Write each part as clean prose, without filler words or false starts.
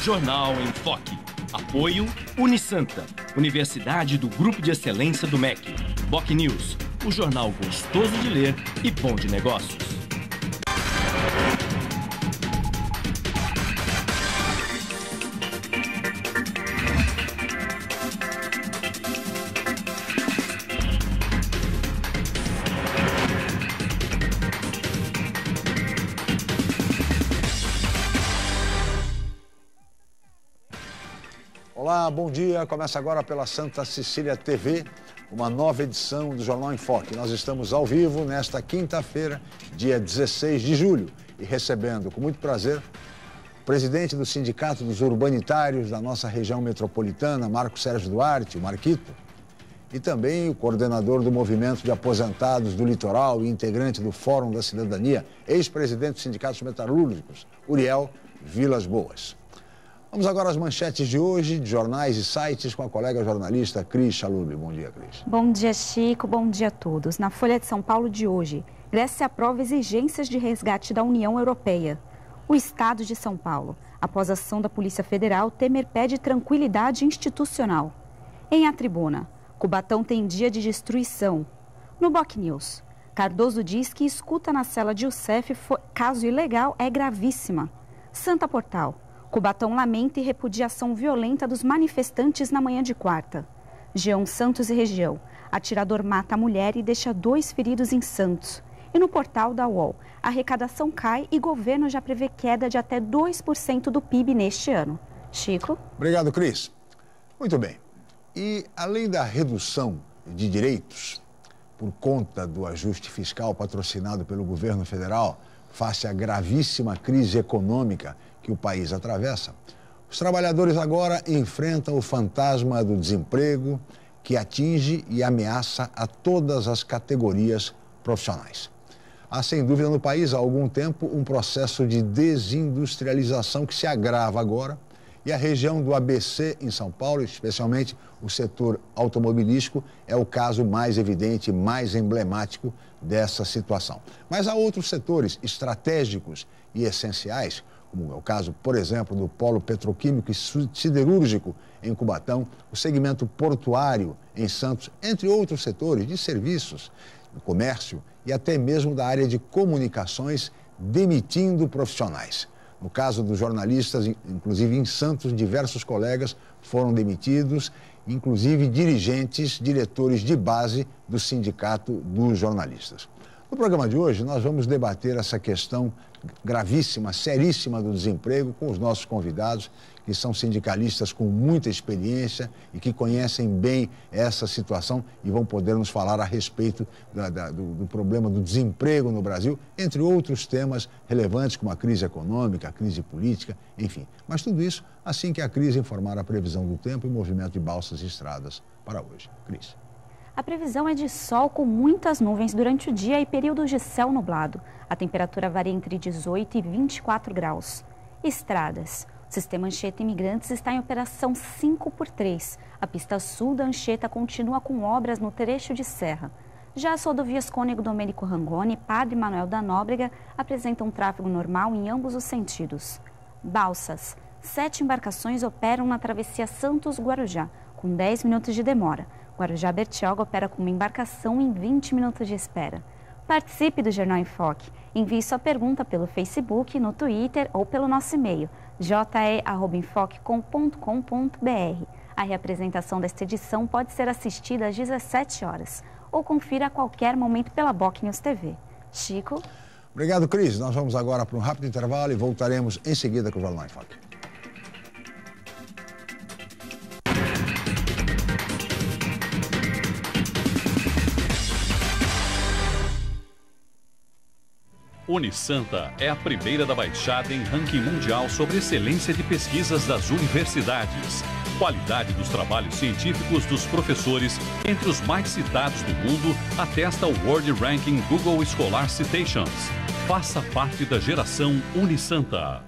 Jornal em Foque. Apoio Unisanta, Universidade do Grupo de Excelência do MEC. BocNews, o jornal gostoso de ler e bom de negócios. Olá, bom dia. Começa agora pela Santa Cecília TV, uma nova edição do Jornal em Foque. Nós estamos ao vivo nesta quinta-feira, dia 16 de julho, e recebendo com muito prazer o presidente do Sindicato dos Urbanitários da nossa região metropolitana, Marco Sérgio Duarte, o Marquito, e também o coordenador do Movimento de Aposentados do Litoral e integrante do Fórum da Cidadania, ex-presidente dos Sindicatos Metalúrgicos, Uriel Vilas Boas. Vamos agora às manchetes de hoje, de jornais e sites, com a colega jornalista Cris Chalub. Bom dia, Cris. Bom dia, Chico. Bom dia a todos. Na Folha de São Paulo de hoje, Grécia aprova exigências de resgate da União Europeia. O Estado de São Paulo, após ação da Polícia Federal, Temer pede tranquilidade institucional. Em A Tribuna, Cubatão tem dia de destruição. No BocNews, Cardoso diz que escuta na cela de Youssef caso ilegal é gravíssima. Santa Portal, Cubatão lamenta e repudia ação violenta dos manifestantes na manhã de quarta. Jean Santos e região. Atirador mata a mulher e deixa 2 feridos em Santos. E no portal da UOL, a arrecadação cai e governo já prevê queda de até 2% do PIB neste ano. Chico? Obrigado, Cris. Muito bem. E além da redução de direitos por conta do ajuste fiscal patrocinado pelo governo federal, face à gravíssima crise econômica que o país atravessa, os trabalhadores agora enfrentam o fantasma do desemprego que atinge e ameaça a todas as categorias profissionais. Há, sem dúvida, no país há algum tempo um processo de desindustrialização que se agrava agora e a região do ABC em São Paulo, especialmente o setor automobilístico, é o caso mais evidente, mais emblemático dessa situação. Mas há outros setores estratégicos e essenciais, como é o caso, por exemplo, do polo petroquímico e siderúrgico em Cubatão, o segmento portuário em Santos, entre outros setores de serviços, do comércio e até mesmo da área de comunicações, demitindo profissionais. No caso dos jornalistas, inclusive em Santos, diversos colegas foram demitidos, inclusive dirigentes, diretores de base do Sindicato dos Jornalistas. No programa de hoje, nós vamos debater essa questão gravíssima, seríssima do desemprego com os nossos convidados, que são sindicalistas com muita experiência e que conhecem bem essa situação e vão poder nos falar a respeito do problema do desemprego no Brasil, entre outros temas relevantes como a crise econômica, a crise política, enfim. Mas tudo isso assim que a crise informar a previsão do tempo e movimento de balsas e estradas para hoje. Cris. A previsão é de sol com muitas nuvens durante o dia e períodos de céu nublado. A temperatura varia entre 18 e 24 graus. Estradas. O sistema Anchieta Imigrantes está em operação 5x3. A pista sul da Anchieta continua com obras no trecho de serra. Já as rodovias Cônego Domênico Rangoni e Padre Manuel da Nóbrega apresentam tráfego normal em ambos os sentidos. Balsas. 7 embarcações operam na travessia Santos-Guarujá, com 10 minutos de demora. Guarujá-Bertioga opera com uma embarcação em 20 minutos de espera. Participe do Jornal em Foque. Envie sua pergunta pelo Facebook, no Twitter ou pelo nosso e-mail, je@enfoque.com.br. A reapresentação desta edição pode ser assistida às 17 horas ou confira a qualquer momento pela BocNews TV. Chico? Obrigado, Cris. Nós vamos agora para um rápido intervalo e voltaremos em seguida com o Jornal em Foque. Unisanta é a primeira da Baixada em ranking mundial sobre excelência de pesquisas das universidades. Qualidade dos trabalhos científicos dos professores entre os mais citados do mundo atesta o World Ranking Google Scholar Citations. Faça parte da geração Unisanta.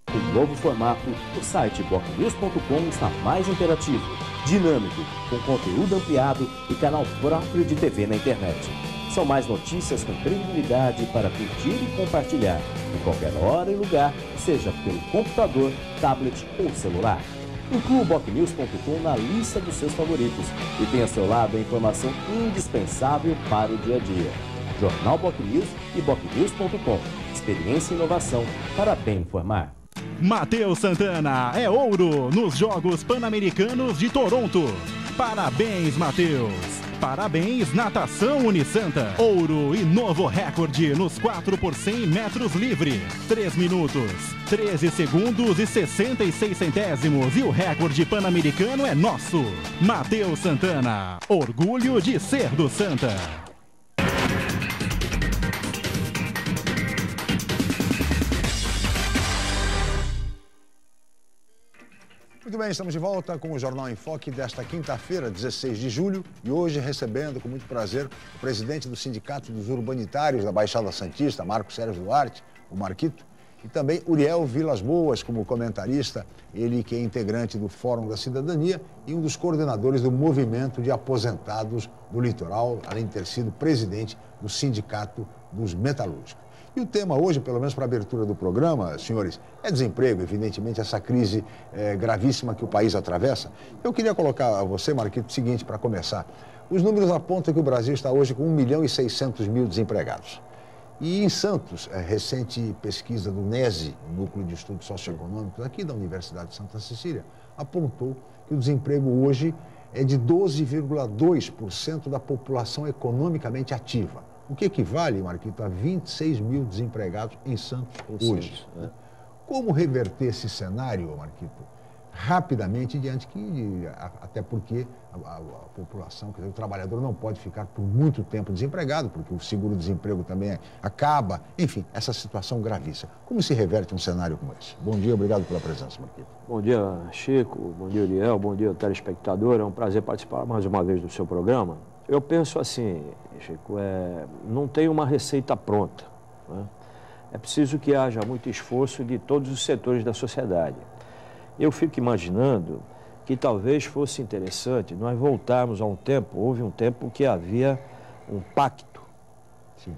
O novo formato, o site bocnews.com está mais interativo, dinâmico, com conteúdo ampliado e canal próprio de TV na internet. São mais notícias com credibilidade para curtir e compartilhar, em qualquer hora e lugar, seja pelo computador, tablet ou celular. Inclua o bocnews.com na lista dos seus favoritos e tenha ao seu lado a informação indispensável para o dia a dia. Jornal BocNews e bocnews.com. Experiência e inovação para bem informar. Matheus Santana é ouro nos Jogos Pan-Americanos de Toronto. Parabéns, Matheus! Parabéns, Natação Unisanta. Ouro e novo recorde nos 4x100 metros livre. 3 minutos, 13 segundos e 66 centésimos. E o recorde pan-americano é nosso. Matheus Santana, orgulho de ser do Santa. Muito bem, estamos de volta com o Jornal em Foque desta quinta-feira, 16 de julho, e hoje recebendo com muito prazer o presidente do Sindicato dos Urbanitários da Baixada Santista, Marco Sérgio Duarte, o Marquito, e também Uriel Vilas Boas como comentarista, ele que é integrante do Fórum da Cidadania e um dos coordenadores do Movimento de Aposentados do Litoral, além de ter sido presidente do Sindicato dos Metalúrgicos. E o tema hoje, pelo menos para a abertura do programa, senhores, é desemprego, evidentemente, essa crise gravíssima que o país atravessa. Eu queria colocar a você, Marquito, o seguinte, para começar. Os números apontam que o Brasil está hoje com 1.600.000 desempregados. E em Santos, recente pesquisa do NESE, Núcleo de Estudos Socioeconômicos, aqui da Universidade de Santa Cecília, apontou que o desemprego hoje é de 12,2% da população economicamente ativa. O que equivale, Marquito, a 26.000 desempregados em Santos hoje. Como reverter esse cenário, Marquito, rapidamente, até porque a população, quer dizer, o trabalhador não pode ficar por muito tempo desempregado, porque o seguro-desemprego também acaba, enfim, essa situação gravíssima. Como se reverte um cenário como esse? Bom dia, obrigado pela presença, Marquito. Bom dia, Chico, bom dia, Uriel, bom dia, telespectador, é um prazer participar mais uma vez do seu programa. Eu penso assim, Chico, não tem uma receita pronta, né? É preciso que haja muito esforço de todos os setores da sociedade. Eu fico imaginando que talvez fosse interessante nós voltarmos a um tempo, houve um tempo que havia um pacto. Sim.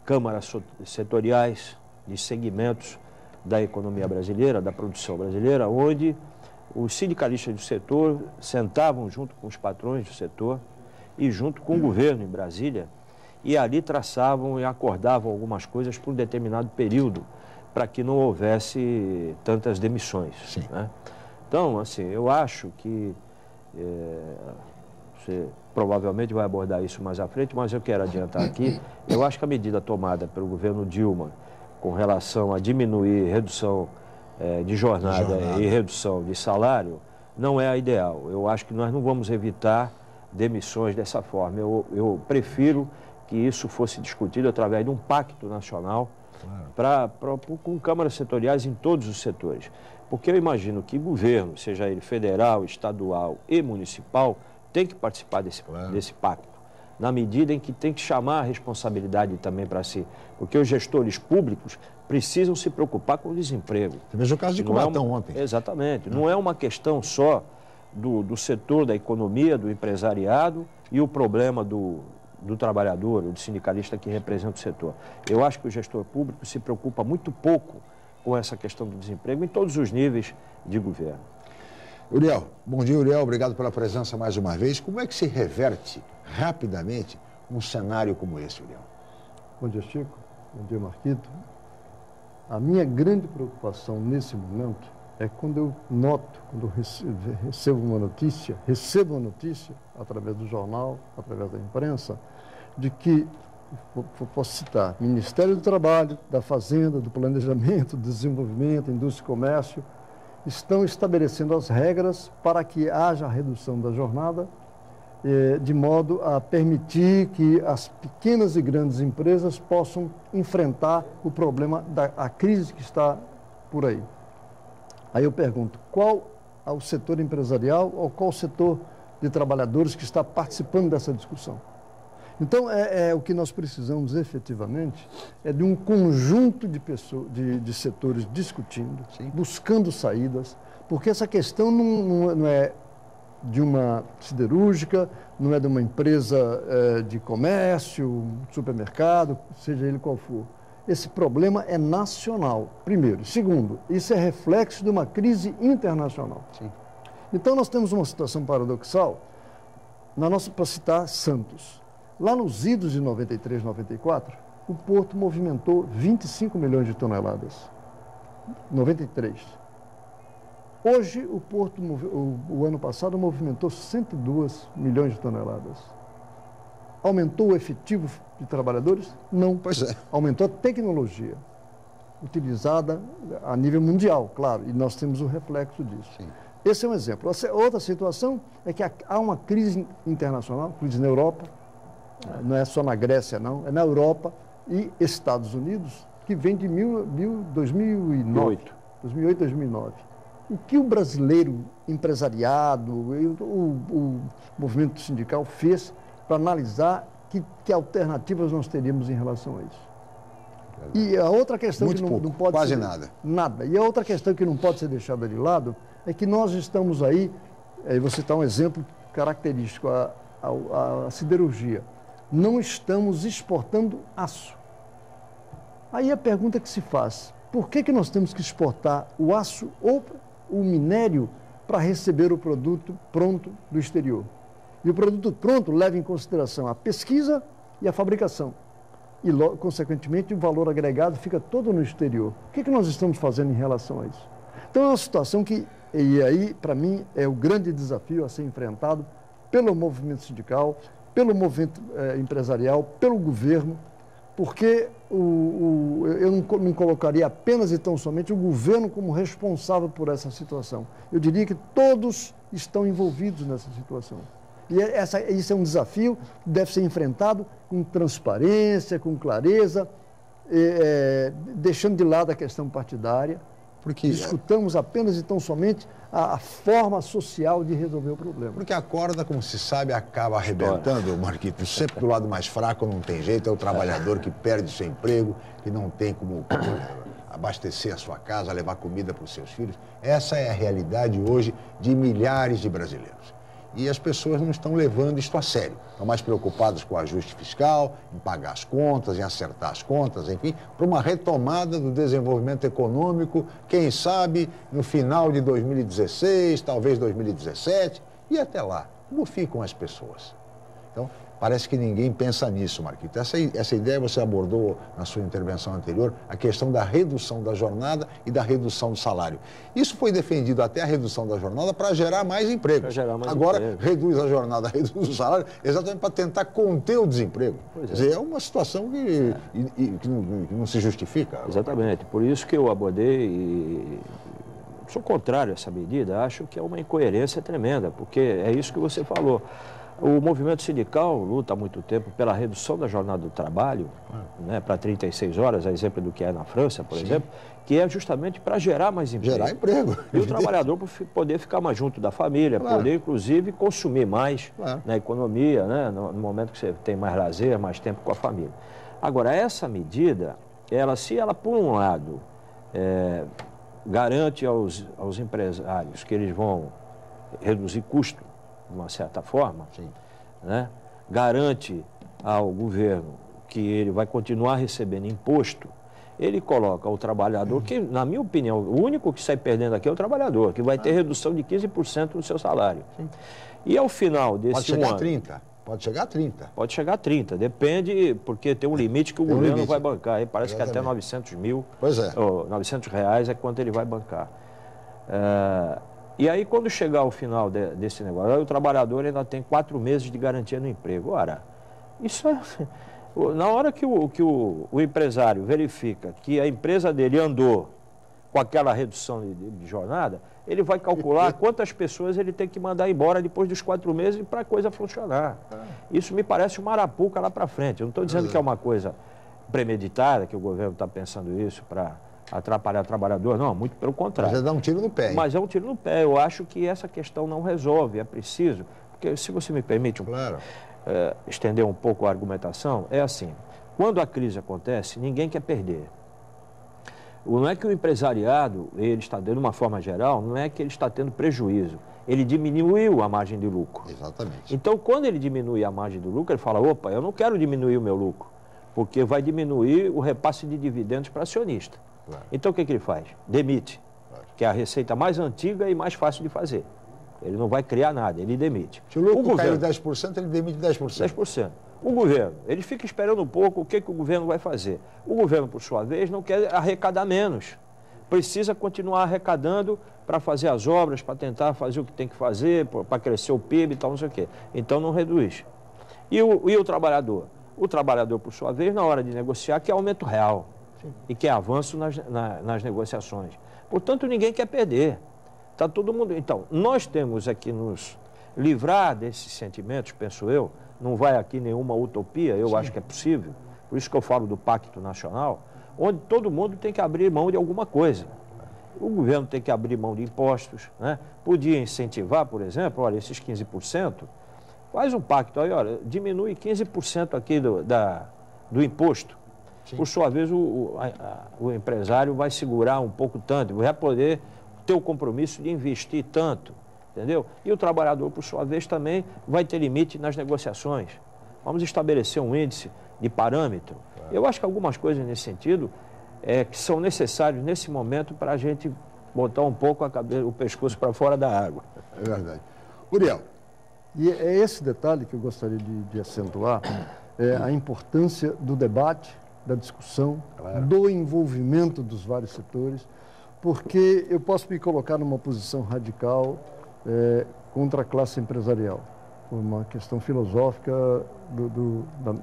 Câmaras setoriais de segmentos da economia brasileira, da produção brasileira, onde os sindicalistas do setor sentavam junto com os patrões do setor e junto com o governo em Brasília, e ali traçavam e acordavam algumas coisas por um determinado período, para que não houvesse tantas demissões. Né? Então, assim, eu acho que você provavelmente vai abordar isso mais à frente, mas eu quero adiantar aqui, eu acho que a medida tomada pelo governo Dilma com relação a diminuir redução de jornada e redução de salário não é a ideal. Eu acho que nós não vamos evitar demissões dessa forma. Eu prefiro que isso fosse discutido através de um pacto nacional com câmaras setoriais em todos os setores. Porque eu imagino que governo, seja ele federal, estadual e municipal, tem que participar desse pacto, na medida em que tem que chamar a responsabilidade também para si. Porque os gestores públicos precisam se preocupar com o desemprego. Você veja o caso de Cubatão ontem. Exatamente. Não é uma questão só do setor da economia, do empresariado e o problema do trabalhador, do sindicalista que representa o setor. Eu acho que o gestor público se preocupa muito pouco com essa questão do desemprego em todos os níveis de governo. Uriel, bom dia, Uriel, obrigado pela presença mais uma vez. Como é que se reverte rapidamente um cenário como esse, Uriel? Bom dia, Chico. Bom dia, Marquito. A minha grande preocupação nesse momento é quando eu noto, quando eu recebo uma notícia através do jornal, através da imprensa, de que, posso citar, Ministério do Trabalho, da Fazenda, do Planejamento, do Desenvolvimento, Indústria e Comércio, estão estabelecendo as regras para que haja a redução da jornada, de modo a permitir que as pequenas e grandes empresas possam enfrentar o problema da crise que está por aí. Aí eu pergunto, qual é o setor empresarial ou qual o setor de trabalhadores que está participando dessa discussão? Então, o que nós precisamos efetivamente é de um conjunto de pessoas, de setores discutindo, sim, buscando saídas, porque essa questão não é de uma siderúrgica, não é de uma empresa de comércio, supermercado, seja ele qual for. Esse problema é nacional, primeiro. Segundo, isso é reflexo de uma crise internacional. Sim. Então, nós temos uma situação paradoxal, para citar Santos. Lá nos idos de 93, 94, o porto movimentou 25 milhões de toneladas. 93. Hoje, o porto, o ano passado, movimentou 102 milhões de toneladas. Aumentou o efetivo de trabalhadores? Não. Pois é. Aumentou a tecnologia utilizada a nível mundial, claro, e nós temos o reflexo disso. Sim. Esse é um exemplo. Outra situação é que há uma crise internacional, crise na Europa, não é só na Grécia, não, é na Europa e Estados Unidos, que vem de 2009, 2008, O que o brasileiro empresariado, o movimento sindical fez para analisar que alternativas nós teríamos em relação a isso? E a outra questão muito que pouco, não pode quase ser, nada. Nada. E a outra questão que não pode ser deixada de lado é que nós estamos aí, vou citar um exemplo característico, a siderurgia. Não estamos exportando aço. Aí a pergunta que se faz, por que nós temos que exportar o aço ou o minério para receber o produto pronto do exterior? E o produto pronto leva em consideração a pesquisa e a fabricação. E, consequentemente, o valor agregado fica todo no exterior. O que nós estamos fazendo em relação a isso? Então, é uma situação que, e aí, para mim, é o grande desafio a ser enfrentado pelo movimento sindical, pelo movimento empresarial, pelo governo, porque eu não colocaria apenas e tão somente o governo como responsável por essa situação. Eu diria que todos estão envolvidos nessa situação. E isso é um desafio que deve ser enfrentado com transparência, com clareza, deixando de lado a questão partidária. Porque discutamos apenas e tão somente a forma social de resolver o problema. Porque a corda, como se sabe, acaba arrebentando, Marquito, sempre do lado mais fraco, não tem jeito, é o trabalhador que perde seu emprego, que não tem como abastecer a sua casa, levar comida para os seus filhos. Essa é a realidade hoje de milhares de brasileiros. E as pessoas não estão levando isto a sério. Estão mais preocupadas com o ajuste fiscal, em pagar as contas, em acertar as contas, enfim, para uma retomada do desenvolvimento econômico, quem sabe no final de 2016, talvez 2017, e até lá. Como ficam as pessoas? Então, parece que ninguém pensa nisso, Marquito. Essa ideia você abordou na sua intervenção anterior, a questão da redução da jornada e da redução do salário. Isso foi defendido até a redução da jornada para gerar mais emprego. Agora, reduz a jornada, reduz o salário, exatamente para tentar conter o desemprego. Quer dizer, é uma situação que não se justifica. Exatamente. Por isso que eu abordei e sou contrário a essa medida. Acho que é uma incoerência tremenda, porque é isso que você falou. O movimento sindical luta há muito tempo pela redução da jornada do trabalho, né, para 36 horas, a exemplo do que é na França, por exemplo, que é justamente para gerar mais emprego. Gerar emprego. E o trabalhador poder ficar mais junto da família, poder, inclusive, consumir mais na economia, né, no momento que você tem mais lazer, mais tempo com a família. Agora, essa medida, se ela, por um lado, garante aos empresários que eles vão reduzir custo, de uma certa forma, né? Garante ao governo que ele vai continuar recebendo imposto, ele coloca o trabalhador, que, na minha opinião, o único que sai perdendo aqui é o trabalhador, que vai ter redução de 15% no seu salário. E ao final desse Pode chegar a 30%. Pode chegar a 30%. Pode chegar a 30%, depende, porque tem um limite que o governo vai bancar. Aí parece que até 900 mil, ou 900 reais é quanto ele vai bancar. E aí, quando chegar ao final desse negócio, o trabalhador ainda tem 4 meses de garantia no emprego. Ora, isso é... Na hora que o empresário verifica que a empresa dele andou com aquela redução de jornada, ele vai calcular quantas pessoas ele tem que mandar embora depois dos 4 meses para a coisa funcionar. Isso me parece uma arapuca lá para frente. Eu não estou dizendo que é uma coisa premeditada, que o governo está pensando isso para atrapalhar o trabalhador, não, muito pelo contrário. Mas é dar um tiro no pé. Hein? Mas é um tiro no pé. Eu acho que essa questão não resolve, é preciso. Porque, se você me permite, estender um pouco a argumentação, é assim, quando a crise acontece, ninguém quer perder. Não é que o empresariado, ele está dando uma forma geral, não é que ele está tendo prejuízo. Ele diminuiu a margem de lucro. Exatamente. Então, quando ele diminui a margem do lucro, ele fala, opa, eu não quero diminuir o meu lucro, porque vai diminuir o repasse de dividendos para acionista. Claro. Então, o que ele faz? Demite, claro, que é a receita mais antiga e mais fácil de fazer. Ele não vai criar nada, ele demite. Se o lucro caiu 10%, ele demite 10%. 10%. O governo, ele fica esperando um pouco o que o governo vai fazer. O governo, por sua vez, não quer arrecadar menos. Precisa continuar arrecadando para fazer as obras, para tentar fazer o que tem que fazer, para crescer o PIB e tal, não sei o quê. Então não reduz. E o trabalhador? O trabalhador, por sua vez, na hora de negociar, quer aumento real. Sim. E quer avanço nas negociações. Portanto, ninguém quer perder. Está todo mundo... Então, nós temos aqui nos livrar desses sentimentos, penso eu, não vai aqui nenhuma utopia, eu acho que é possível. Por isso que eu falo do Pacto Nacional, onde todo mundo tem que abrir mão de alguma coisa. O governo tem que abrir mão de impostos, né? Podia incentivar, por exemplo, olha, esses 15%, faz um pacto aí, olha, diminui 15% aqui do imposto. Sim. Por sua vez, o empresário vai segurar um pouco tanto, vai poder ter o compromisso de investir tanto. Entendeu? E o trabalhador, por sua vez, também vai ter limite nas negociações. Vamos estabelecer um índice de parâmetro. Eu acho que algumas coisas nesse sentido que são necessárias nesse momento para a gente botar um pouco o pescoço para fora da água. É verdade. Uriel. E é esse detalhe que eu gostaria de acentuar, a importância do debate, da discussão, claro, do envolvimento dos vários setores, porque eu posso me colocar numa posição radical contra a classe empresarial, por uma questão filosófica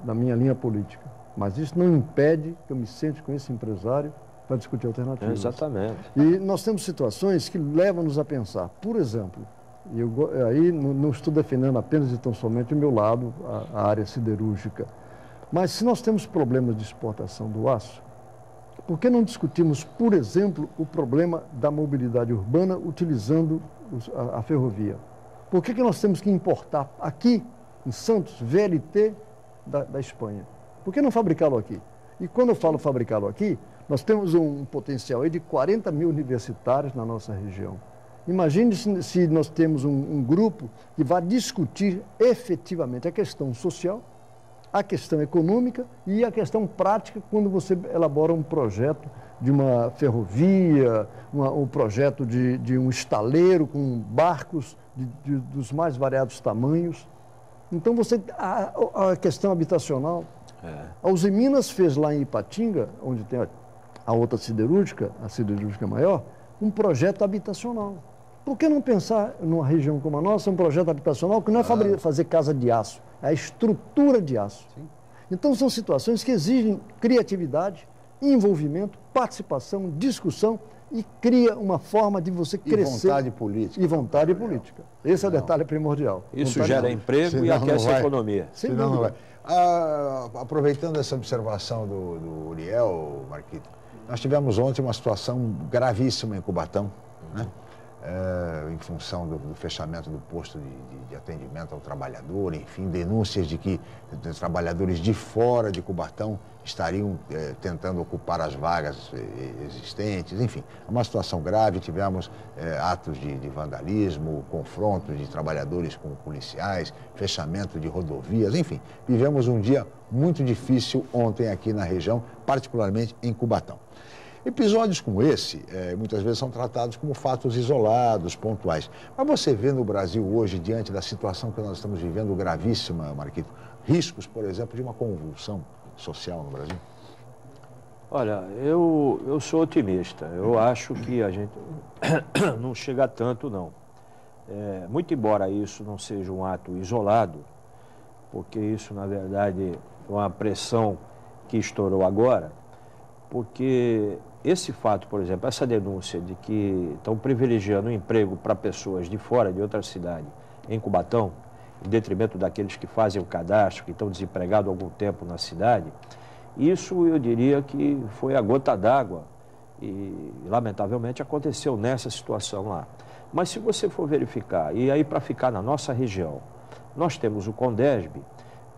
da minha linha política. Mas isso não impede que eu me sente com esse empresário para discutir alternativas. Exatamente. E nós temos situações que levam-nos a pensar. Por exemplo, aí não estou defendendo apenas e tão somente o meu lado, a área siderúrgica, mas se nós temos problemas de exportação do aço, por que não discutimos, por exemplo, o problema da mobilidade urbana utilizando a ferrovia? Por que nós temos que importar aqui, em Santos, VLT da Espanha? Por que não fabricá-lo aqui? E quando eu falo fabricá-lo aqui, nós temos um potencial aí de 40 mil universitários na nossa região. Imagine se nós temos um grupo que vai discutir efetivamente a questão social, a questão econômica e a questão prática quando você elabora um projeto de uma ferrovia, um projeto de um estaleiro com barcos dos mais variados tamanhos. Então, a questão habitacional. A Usiminas fez lá em Ipatinga, onde tem a outra siderúrgica, a siderúrgica maior, um projeto habitacional. Por que não pensar numa região como a nossa, um projeto habitacional que não é fazer casa de aço, é a estrutura de aço. Sim. Então, são situações que exigem criatividade, envolvimento, participação, discussão e cria uma forma de você crescer. E vontade política. E vontade política. Esse é o detalhe primordial. Isso vontade gera emprego e aquece a economia. Senão não vai. Aproveitando essa observação do Uriel, Marquito, nós tivemos ontem uma situação gravíssima em Cubatão, né? Em função do fechamento do posto de atendimento ao trabalhador, enfim, denúncias de que trabalhadores de fora de Cubatão estariam tentando ocupar as vagas existentes, enfim, uma situação grave. Tivemos atos de vandalismo, confrontos de trabalhadores com policiais, fechamento de rodovias, enfim, vivemos um dia muito difícil ontem aqui na região, particularmente em Cubatão. Episódios como esse, muitas vezes são tratados como fatos isolados, pontuais. Mas você vê no Brasil hoje, diante da situação que nós estamos vivendo, gravíssima, Marquito, riscos, por exemplo, de uma convulsão social no Brasil? Olha, eu sou otimista. Eu acho que a gente não chega a tanto, não. Muito embora isso não seja um ato isolado, porque isso, na verdade, é uma pressão que estourou agora, porque esse fato, por exemplo, essa denúncia de que estão privilegiando o emprego para pessoas de fora, de outra cidade, em Cubatão, em detrimento daqueles que fazem o cadastro, que estão desempregados há algum tempo na cidade, isso eu diria que foi a gota d'água e, lamentavelmente, aconteceu nessa situação lá. Mas se você for verificar, e aí para ficar na nossa região, nós temos o Condesb,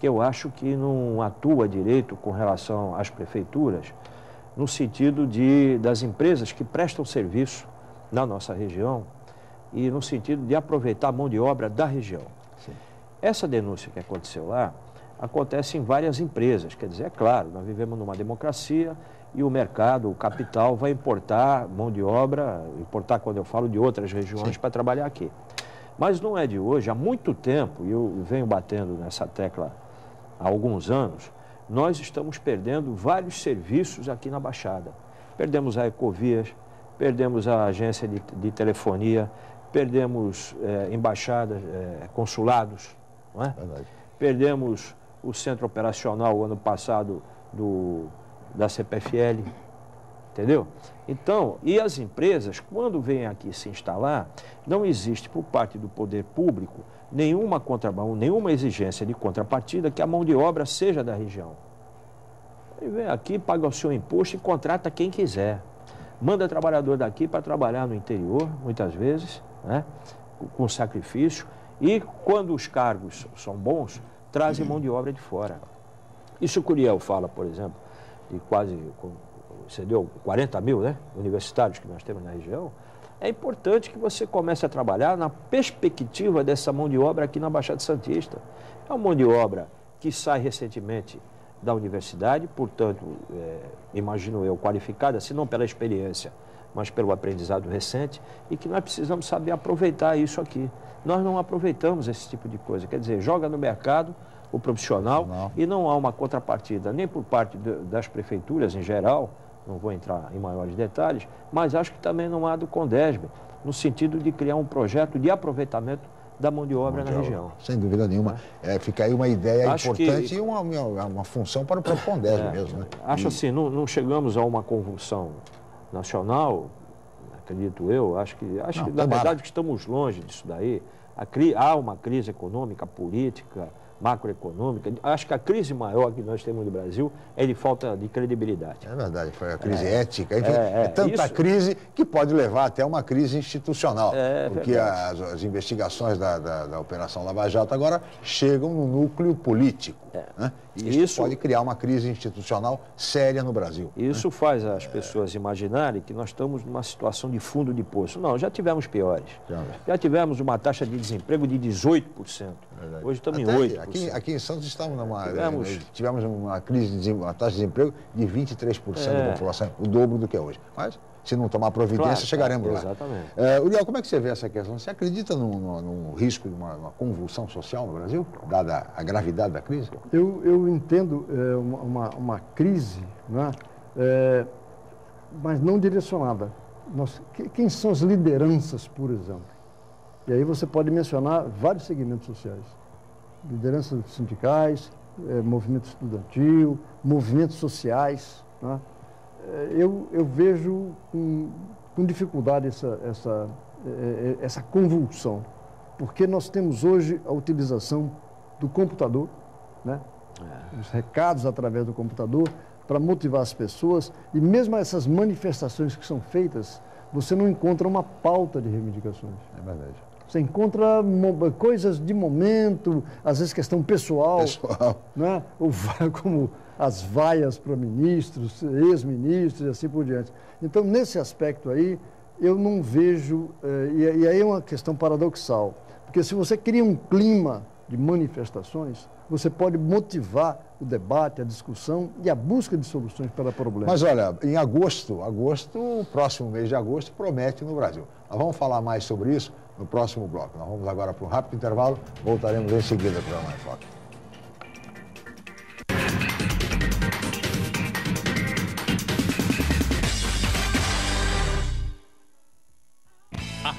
que eu acho que não atua direito com relação às prefeituras, no sentido das empresas que prestam serviço na nossa região e no sentido de aproveitar a mão de obra da região. Sim. Essa denúncia que aconteceu lá, acontece em várias empresas, quer dizer, é claro, nós vivemos numa democracia e o mercado, o capital vai importar mão de obra, importar quando eu falo de outras regiões para trabalhar aqui. Mas não é de hoje, há muito tempo, e eu venho batendo nessa tecla há alguns anos, nós estamos perdendo vários serviços aqui na Baixada. Perdemos a Ecovias, perdemos a agência de telefonia, perdemos embaixadas, consulados, não é? Verdade. Perdemos o centro operacional ano passado da CPFL, entendeu? Então, e as empresas, quando vêm aqui se instalar, não existe por parte do poder público nenhuma exigência de contrapartida que a mão de obra seja da região. Ele vem aqui, paga o seu imposto e contrata quem quiser. Manda trabalhador daqui para trabalhar no interior, muitas vezes, né, com sacrifício, e quando os cargos são bons, trazem mão de obra de fora. Isso o Curiel fala, por exemplo, de quase, você deu 40 mil, né, universitários que nós temos na região. É importante que você comece a trabalhar na perspectiva dessa mão de obra aqui na Baixada Santista. É uma mão de obra que sai recentemente da universidade, portanto, imagino eu, qualificada, se não pela experiência, mas pelo aprendizado recente, e que nós precisamos saber aproveitar isso aqui. Nós não aproveitamos esse tipo de coisa, quer dizer, joga no mercado o profissional e não há uma contrapartida, nem por parte das prefeituras em geral, não vou entrar em maiores detalhes, mas acho que também não há do Condesb, no sentido de criar um projeto de aproveitamento da mão de obra na região. Sem dúvida nenhuma. Fica aí uma ideia importante e uma função para o próprio Condesb mesmo. Né? Acho assim, não chegamos a uma convulsão nacional, acredito eu, acho que na verdade que estamos longe disso daí. Há uma crise econômica, política, macroeconômica. Acho que a crise maior que nós temos no Brasil é de falta de credibilidade. É verdade, foi a crise ética. Enfim, é tanta crise que pode levar até uma crise institucional. Porque as investigações da Operação Lava Jato agora chegam no núcleo político. Né? E isso pode criar uma crise institucional séria no Brasil. Isso faz as pessoas imaginarem que nós estamos numa situação de fundo de poço. Não, já tivemos piores. Já tivemos uma taxa de desemprego de 18%. Hoje estamos em 8%. Aqui em Santos tivemos uma taxa de desemprego de 23% da população, o dobro do que é hoje. Mas, se não tomar providência, chegaremos lá. Exatamente. Uriel, como é que você vê essa questão? Você acredita num risco de uma convulsão social no Brasil, dada a gravidade da crise? Eu entendo uma crise, né? Mas não direcionada. Quem são as lideranças, por exemplo? E aí você pode mencionar vários segmentos sociais. Lideranças sindicais, movimento estudantil, movimentos sociais. Né? Eu vejo com dificuldade essa convulsão, porque nós temos hoje a utilização do computador, né? Os recados através do computador, para motivar as pessoas, e mesmo essas manifestações que são feitas, você não encontra uma pauta de reivindicações. É verdade. Você encontra coisas de momento, às vezes questão pessoal. Né? Ou como as vaias para ministros, ex-ministros e assim por diante. Então, nesse aspecto aí, eu não vejo... E aí é uma questão paradoxal. Porque se você cria um clima de manifestações, você pode motivar o debate, a discussão e a busca de soluções para problemas. Mas olha, em agosto, o próximo mês de agosto, promete no Brasil. Nós vamos falar mais sobre isso no próximo bloco. Nós vamos agora para um rápido intervalo, voltaremos em seguida para o Mais Foco.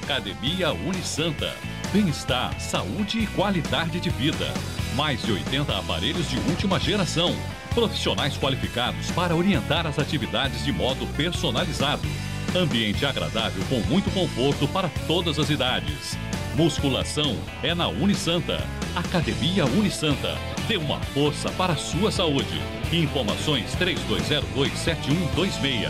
Academia Unisanta. Bem-estar, saúde e qualidade de vida. Mais de 80 aparelhos de última geração. Profissionais qualificados para orientar as atividades de modo personalizado. Ambiente agradável com muito conforto para todas as idades. Musculação é na Unisanta. Academia Unisanta. Dê uma força para a sua saúde. Informações 3202-7126.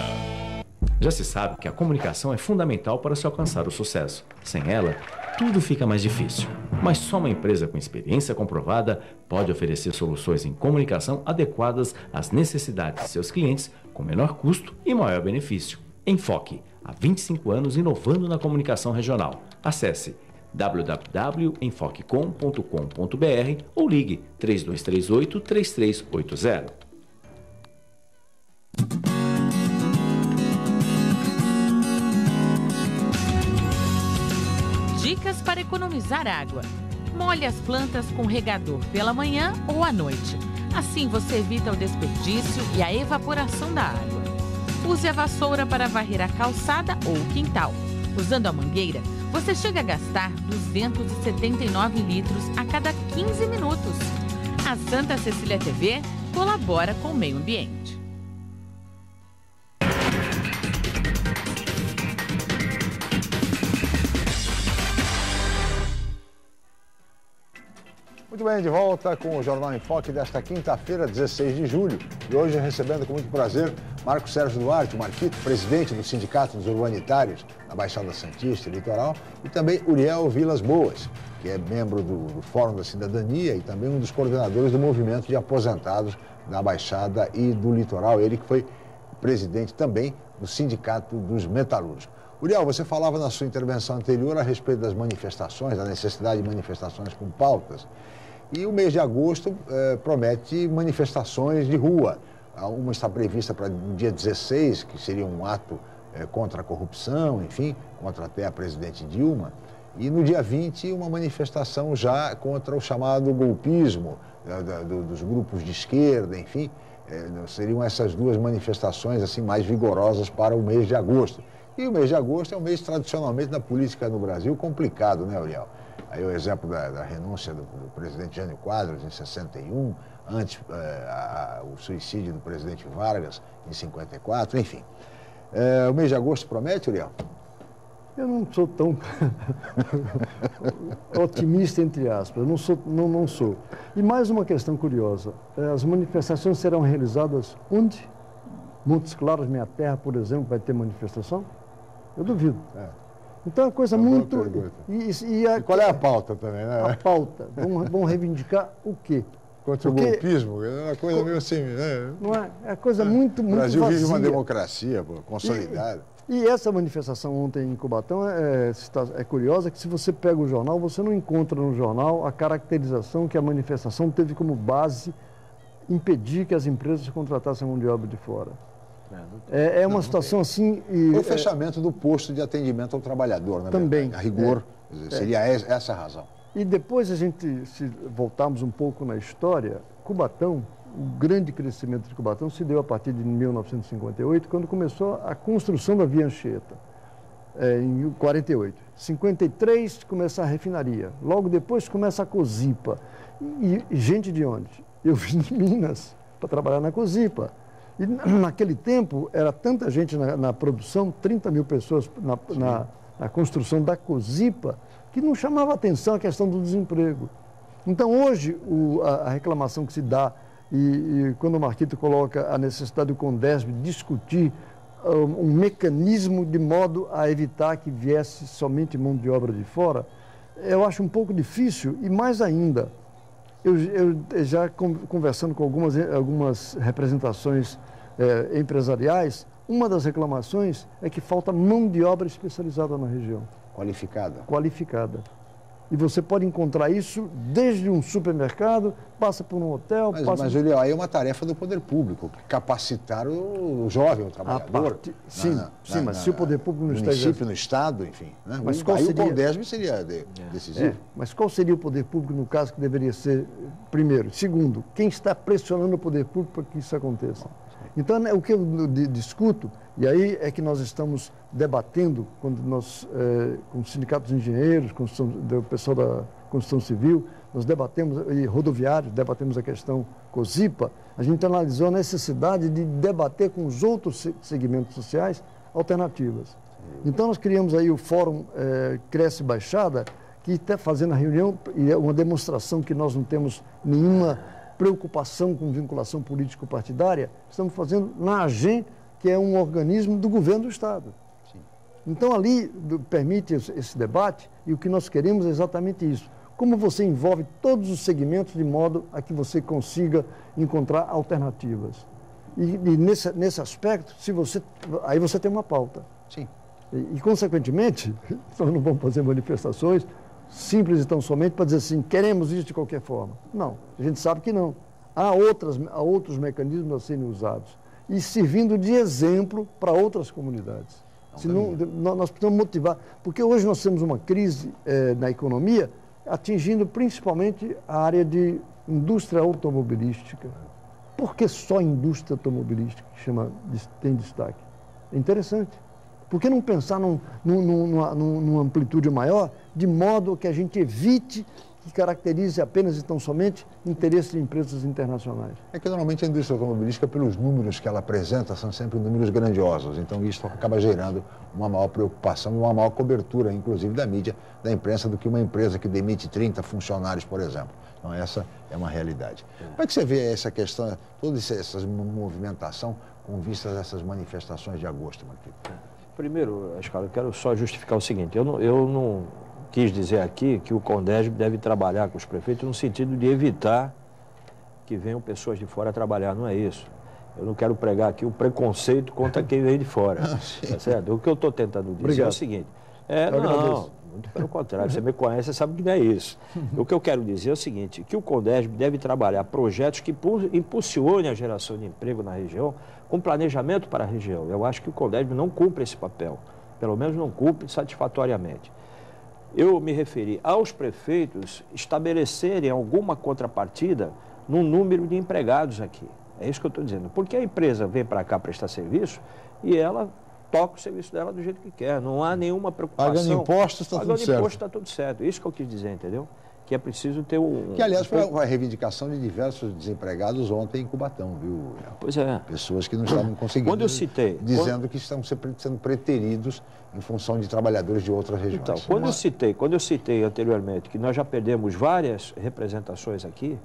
Já se sabe que a comunicação é fundamental para se alcançar o sucesso. Sem ela, tudo fica mais difícil. Mas só uma empresa com experiência comprovada pode oferecer soluções em comunicação adequadas às necessidades de seus clientes com menor custo e maior benefício. Enfoque, há 25 anos inovando na comunicação regional. Acesse www.enfoquecom.com.br ou ligue 3238-3380. Dicas para economizar água. Molhe as plantas com regador pela manhã ou à noite. Assim você evita o desperdício e a evaporação da água. Use a vassoura para varrer a calçada ou o quintal. Usando a mangueira, você chega a gastar 279 litros a cada 15 minutos. A Santa Cecília TV colabora com o meio ambiente. Muito bem, de volta com o Jornal em Foque desta quinta-feira, 16 de julho. E hoje recebendo com muito prazer Marco Sérgio Duarte, o Marquito, presidente do Sindicato dos Urbanitários na Baixada Santista e Litoral, e também Uriel Vilas Boas, que é membro do Fórum da Cidadania e também um dos coordenadores do movimento de aposentados da Baixada e do Litoral. Ele que foi presidente também do Sindicato dos Metalúrgicos. Uriel, você falava na sua intervenção anterior a respeito das manifestações, da necessidade de manifestações com pautas. E o mês de agosto promete manifestações de rua. Uma está prevista para o dia 16, que seria um ato contra a corrupção, enfim, contra até a presidente Dilma. E no dia 20, uma manifestação já contra o chamado golpismo dos grupos de esquerda, enfim. Seriam essas duas manifestações assim mais vigorosas para o mês de agosto. E o mês de agosto é um mês tradicionalmente na política no Brasil complicado, né, Uriel? Aí o exemplo da renúncia do presidente Jânio Quadros em 61, antes o suicídio do presidente Vargas em 54, enfim. O mês de agosto promete, Uriel? Eu não sou tão otimista, entre aspas, não sou. E mais uma questão curiosa, as manifestações serão realizadas onde? Montes Claros, minha terra, por exemplo, vai ter manifestação? Eu duvido. Então é uma coisa muito... E qual é a pauta também, né? A pauta. Vão reivindicar o quê? Contra o golpismo? É uma coisa meio assim, né? Não é? É coisa muito O Brasil vazia. vive uma democracia consolidada. E essa manifestação ontem em Cubatão é curiosa, que se você pega o jornal, você não encontra no jornal a caracterização que a manifestação teve como base impedir que as empresas contratassem mão de obra de fora. É uma situação assim... O fechamento do posto de atendimento ao trabalhador, né? Também. A rigor, seria essa a razão. E depois a gente, se voltarmos um pouco na história, Cubatão, o grande crescimento de Cubatão se deu a partir de 1958, quando começou a construção da Via Anchieta, em 48. 53 começa a refinaria, logo depois começa a Cosipa. E gente de onde? Eu vim de Minas para trabalhar na Cosipa. E naquele tempo, era tanta gente na produção, 30 mil pessoas na construção da Cosipa, que não chamava atenção a questão do desemprego. Então, hoje, a reclamação que se dá, e quando o Marquito coloca a necessidade do Condesb discutir um mecanismo de modo a evitar que viesse somente mão de obra de fora, eu acho um pouco difícil, e mais ainda, eu já conversando com algumas representações empresariais, uma das reclamações é que falta mão de obra especializada na região. Qualificada? Qualificada. E você pode encontrar isso desde um supermercado, passa por um hotel... Mas Julião, aí é uma tarefa do poder público, capacitar o jovem, o trabalhador. Mas se o poder público não está... No município, no Estado, enfim. Né? Mas aí o Condesb seria decisivo. Mas qual seria o poder público no caso que deveria ser, primeiro? Segundo, quem está pressionando o poder público para que isso aconteça? Então, o que eu discuto, e aí é que nós estamos debatendo, quando nós, com os sindicatos de engenheiros, com o pessoal da construção civil, nós debatemos, e rodoviários, debatemos a questão Cosipa, a gente analisou a necessidade de debater com os outros segmentos sociais alternativas. Então, nós criamos aí o Fórum Cresce Baixada, que está fazendo a reunião, e é uma demonstração que nós não temos nenhuma preocupação com vinculação político-partidária, estamos fazendo na AGEM, que é um organismo do governo do Estado. Sim. Então, ali permite esse debate e o que nós queremos é exatamente isso. Como você envolve todos os segmentos de modo a que você consiga encontrar alternativas. E nesse aspecto, aí você tem uma pauta. Sim. E consequentemente, nós não vamos fazer manifestações simples e tão somente para dizer assim, queremos isso de qualquer forma. Não, a gente sabe que não. Há outros mecanismos a serem usados e servindo de exemplo para outras comunidades. Senão, nós precisamos motivar, porque hoje nós temos uma crise na economia atingindo principalmente a área de indústria automobilística. Por que só indústria automobilística tem destaque? É interessante. Por que não pensar numa amplitude maior, de modo que a gente evite que caracterize apenas e tão somente interesse de empresas internacionais? É que normalmente a indústria automobilística, pelos números que ela apresenta, são sempre números grandiosos. Então isso acaba gerando uma maior preocupação e uma maior cobertura, inclusive da mídia, da imprensa, do que uma empresa que demite 30 funcionários, por exemplo. Então essa é uma realidade. Como é que você vê essa questão, toda essa movimentação com vistas a essas manifestações de agosto, Marquito? Primeiro, Ascalio, eu quero só justificar o seguinte, eu não quis dizer aqui que o CONDESB deve trabalhar com os prefeitos no sentido de evitar que venham pessoas de fora trabalhar, não é isso. Eu não quero pregar aqui o preconceito contra quem vem de fora, tá certo? O que eu estou tentando dizer é o seguinte, muito pelo contrário, você me conhece, você sabe que não é isso. O que eu quero dizer é o seguinte, que o CONDESB deve trabalhar projetos que impulsionem a geração de emprego na região, com planejamento para a região. Eu acho que o CONDESB não cumpre esse papel, pelo menos não cumpre satisfatoriamente. Eu me referi aos prefeitos estabelecerem alguma contrapartida no número de empregados aqui. É isso que eu estou dizendo. Porque a empresa vem para cá prestar serviço e ela toca o serviço dela do jeito que quer. Não há nenhuma preocupação. Pagando impostos, está tudo certo. Pagando impostos, está tudo certo. Isso que eu quis dizer, entendeu? Que é preciso ter Que, aliás, foi uma reivindicação de diversos desempregados ontem em Cubatão, viu? Pois é. Pessoas que não estavam conseguindo. Quando eu citei... Dizendo que estão sendo preteridos em função de trabalhadores de outras regiões. Então, quando eu citei anteriormente que nós já perdemos várias representações aqui,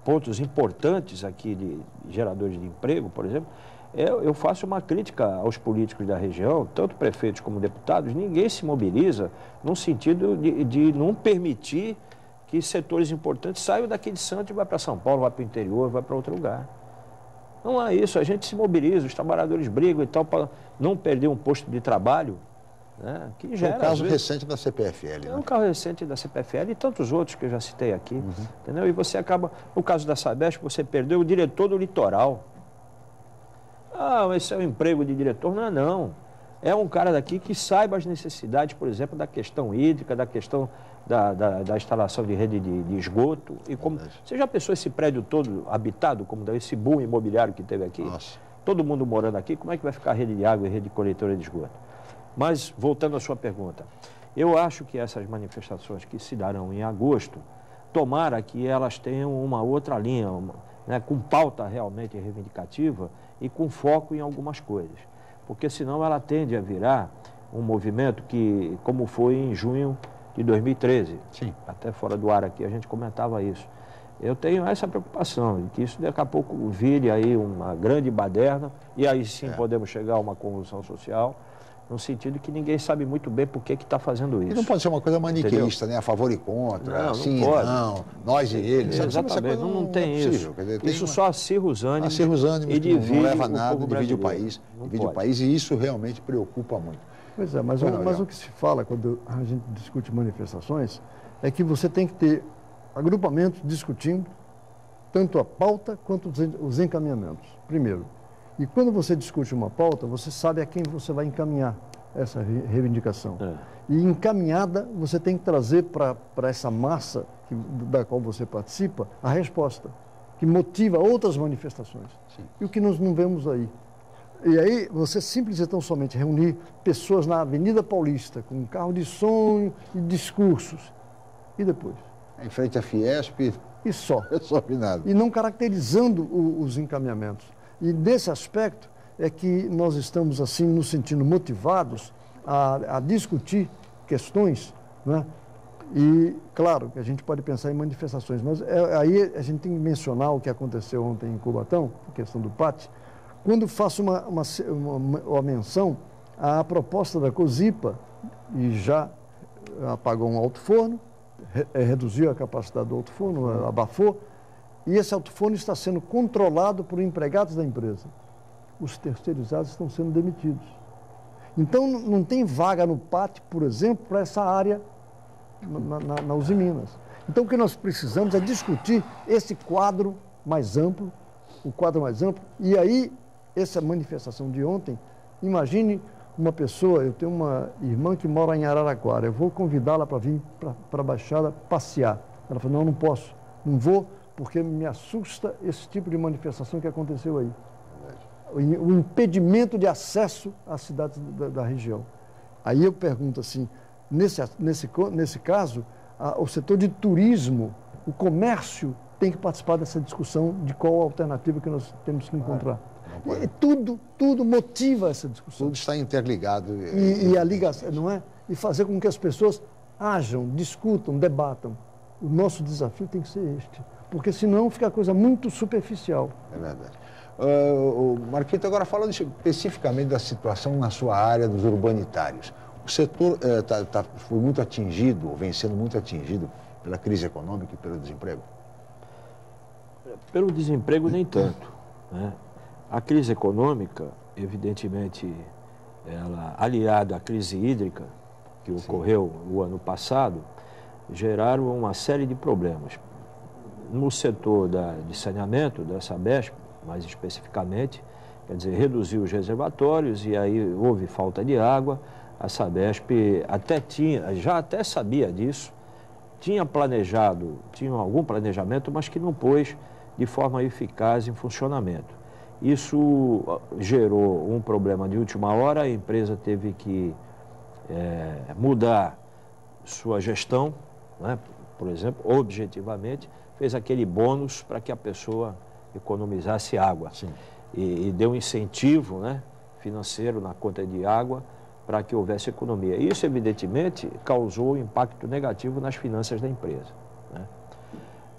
pontos importantes aqui de geradores de emprego, por exemplo, eu faço uma crítica aos políticos da região, tanto prefeitos como deputados, ninguém se mobiliza no sentido de não permitir que setores importantes saiam daqui de Santos e vão para São Paulo, vão para o interior, vão para outro lugar. Não é isso, a gente se mobiliza, os trabalhadores brigam e tal, para não perder um posto de trabalho, né, que gera... É o caso recente da CPFL. É um caso recente da CPFL e tantos outros que eu já citei aqui, entendeu? E você acaba, no caso da Sabesp, você perdeu o diretor do litoral. Ah, esse é o emprego de diretor. Não é não. É um cara daqui que saiba as necessidades, por exemplo, da questão hídrica, da questão da instalação de rede de esgoto. E como, você já pensou esse prédio todo habitado, como esse boom imobiliário que teve aqui? Nossa. Todo mundo morando aqui, como é que vai ficar a rede de água e rede de coletora de esgoto? Mas, voltando à sua pergunta, eu acho que essas manifestações que se darão em agosto, tomara que elas tenham uma outra linha, né, com pauta realmente reivindicativa e com foco em algumas coisas. Porque senão ela tende a virar um movimento que, como foi em junho de 2013, Sim. Até fora do ar aqui a gente comentava isso. Eu tenho essa preocupação, de que isso daqui a pouco vire aí uma grande baderna, e aí sim podemos chegar a uma convulsão social, no sentido que ninguém sabe muito bem por que está fazendo isso. E não pode ser uma coisa maniqueísta, né? A favor e contra, não, assim, não, não, nós e eles. Exatamente, não tem isso. Dizer, isso só acirra os ânimos, e divide não leva a nada, divide o país. Divide o país, e isso realmente preocupa muito. Pois é, mas o que se fala quando a gente discute manifestações é que você tem que ter agrupamentos discutindo tanto a pauta quanto os encaminhamentos, primeiro. E quando você discute uma pauta, você sabe a quem você vai encaminhar essa reivindicação. E encaminhada, você tem que trazer para essa massa da qual você participa a resposta, que motiva outras manifestações. Sim. E o que nós não vemos aí. E aí, você simplesmente tão somente reunir pessoas na Avenida Paulista, com um carro de som e discursos. E depois? Em frente à Fiesp. E só. Eu só vi nada. E não caracterizando os encaminhamentos. E nesse aspecto é que nós estamos, assim, nos sentindo motivados a discutir questões, né? E, claro, que a gente pode pensar em manifestações, mas aí a gente tem que mencionar o que aconteceu ontem em Cubatão, a questão do PAT. Quando faço uma menção A proposta da COSIPA, e já apagou um alto-forno, reduziu a capacidade do alto-forno, abafou, e esse alto-forno está sendo controlado por empregados da empresa. Os terceirizados estão sendo demitidos. Então, não tem vaga no PAT, por exemplo, para essa área na Uzi Minas. Então, o que nós precisamos é discutir esse quadro mais amplo, e aí, essa manifestação de ontem, imagine uma pessoa, eu tenho uma irmã que mora em Araraquara, eu vou convidá-la para vir para a Baixada passear. Ela falou, não posso, não vou, porque me assusta esse tipo de manifestação que aconteceu aí. O impedimento de acesso às cidades da região. Aí eu pergunto assim, nesse caso, o setor de turismo, o comércio tem que participar dessa discussão de qual a alternativa que nós temos que encontrar. Tudo motiva essa discussão. Tudo está interligado. E a ligação, não é? E fazer com que as pessoas ajam, discutam, debatam. O nosso desafio tem que ser este, porque senão fica a coisa muito superficial. É verdade. Marquito, agora falando especificamente da situação na sua área dos urbanitários. O setor foi muito atingido, ou vem sendo muito atingido pela crise econômica e pelo desemprego? Pelo desemprego, nem tanto, né? A crise econômica, evidentemente, ela, aliada à crise hídrica, que ocorreu o ano passado, geraram uma série de problemas. No setor de saneamento, da Sabesp, mais especificamente, quer dizer, reduziu os reservatórios e aí houve falta de água. A Sabesp já até sabia disso, tinha algum planejamento, mas que não pôs de forma eficaz em funcionamento. Isso gerou um problema de última hora, a empresa teve que mudar sua gestão, né? Por exemplo, objetivamente, fez aquele bônus para que a pessoa economizasse água. E deu um incentivo, né, financeiro na conta de água para que houvesse economia. Isso, evidentemente, causou um impacto negativo nas finanças da empresa, né?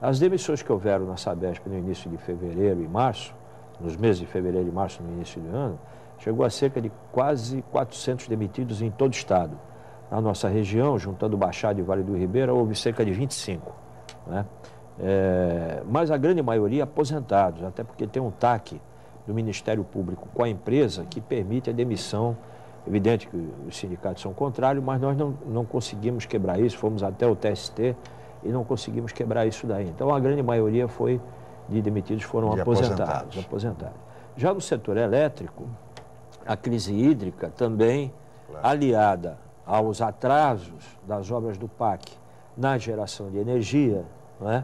As demissões que houveram na Sabesp no início de fevereiro e março, nos meses de fevereiro e março no início do ano, chegou a cerca de quase 400 demitidos em todo o estado. Na nossa região, juntando Baixada e Vale do Ribeira, houve cerca de 25, né? Mas a grande maioria aposentados, até porque tem um TAC do Ministério Público com a empresa que permite a demissão. Evidente que os sindicatos são contrários, mas nós não conseguimos quebrar isso, fomos até o TST e não conseguimos quebrar isso daí. Então, a grande maioria de demitidos foram aposentados. Já no setor elétrico, a crise hídrica também, aliada aos atrasos das obras do PAC na geração de energia, né,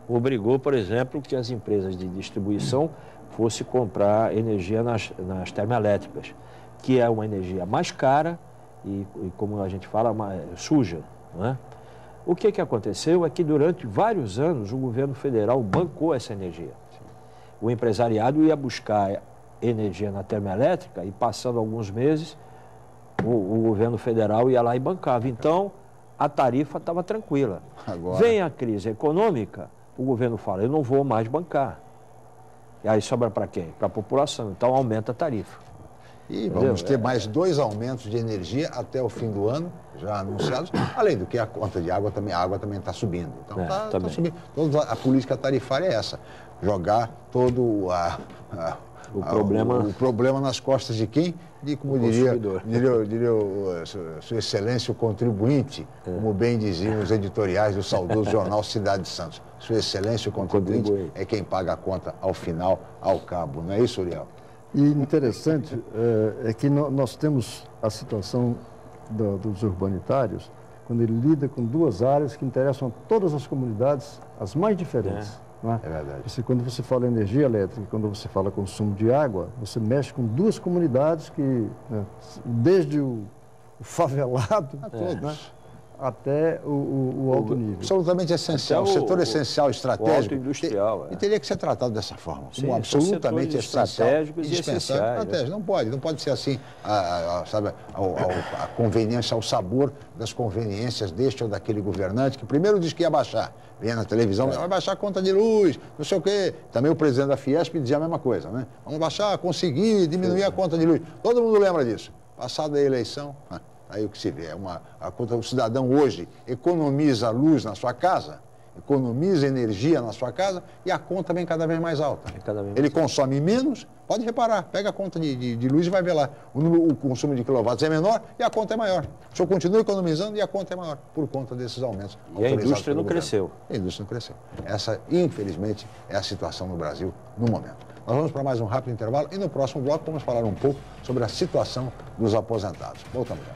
obrigou, por exemplo, que as empresas de distribuição fossem comprar energia nas termoelétricas, que é uma energia mais cara e como a gente fala, suja, né? O que aconteceu é que durante vários anos o governo federal bancou essa energia. O empresariado ia buscar energia na termoelétrica e passando alguns meses o governo federal ia lá e bancava. Então a tarifa estava tranquila. Agora... Vem a crise econômica, o governo fala, eu não vou mais bancar. E aí sobra para quem? Para a população. Então aumenta a tarifa. E vamos ter mais 2 aumentos de energia até o fim do ano, já anunciados, além do que a conta de água também, está subindo. Então tá subindo. Então, a política tarifária é essa, jogar todo o problema nas costas de quem? Como diria Sua Excelência, o contribuinte, como bem diziam os editoriais do saudoso jornal Cidade de Santos. Sua Excelência, o contribuinte é quem paga a conta ao final, ao cabo. Não é isso, Uriel? E interessante é que nós temos a situação dos urbanitários, quando ele lida com 2 áreas que interessam a todas as comunidades, as mais diferentes. Não é? É verdade. Quando você fala energia elétrica, quando você fala consumo de água, você mexe com 2 comunidades que, né, desde o favelado né, até o alto nível. Absolutamente essencial, o setor essencial, estratégico. Industrial, e teria que ser tratado dessa forma, sim, como absolutamente estratégicos e essenciais. Não pode ser assim, a conveniência, ao sabor das conveniências deste ou daquele governante, que primeiro diz que ia baixar, vinha na televisão, vai baixar a conta de luz, não sei o quê. Também o presidente da Fiesp dizia a mesma coisa, né? Vamos baixar, conseguir diminuir a conta de luz. Todo mundo lembra disso. Passada a eleição, aí o que se vê é o cidadão hoje economiza luz na sua casa, economiza energia na sua casa e a conta vem cada vez mais alta. Ele consome menos, pode reparar, pega a conta de luz e vai ver lá. O consumo de quilowatts é menor e a conta é maior. O senhor continua economizando e a conta é maior, por conta desses aumentos. E a indústria não cresceu. A indústria não cresceu. Essa, infelizmente, é a situação no Brasil no momento. Nós vamos para mais um rápido intervalo e no próximo bloco vamos falar um pouco sobre a situação dos aposentados. Voltamos já.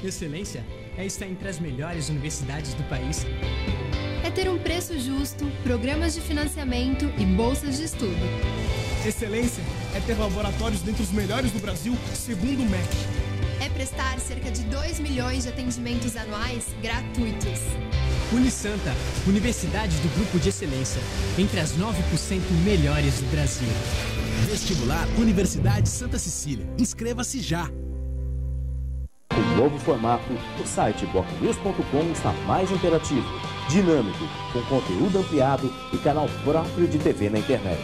Excelência é estar entre as melhores universidades do país. É ter um preço justo, programas de financiamento e bolsas de estudo. Excelência é ter laboratórios dentre os melhores do Brasil, segundo o MEC. É prestar cerca de 2 milhões de atendimentos anuais gratuitos. Unisanta, Universidade do Grupo de Excelência, entre as 9% melhores do Brasil. Vestibular Universidade Santa Cecília. Inscreva-se já! O novo formato, o site bocnews.com está mais interativo, dinâmico, com conteúdo ampliado e canal próprio de TV na internet.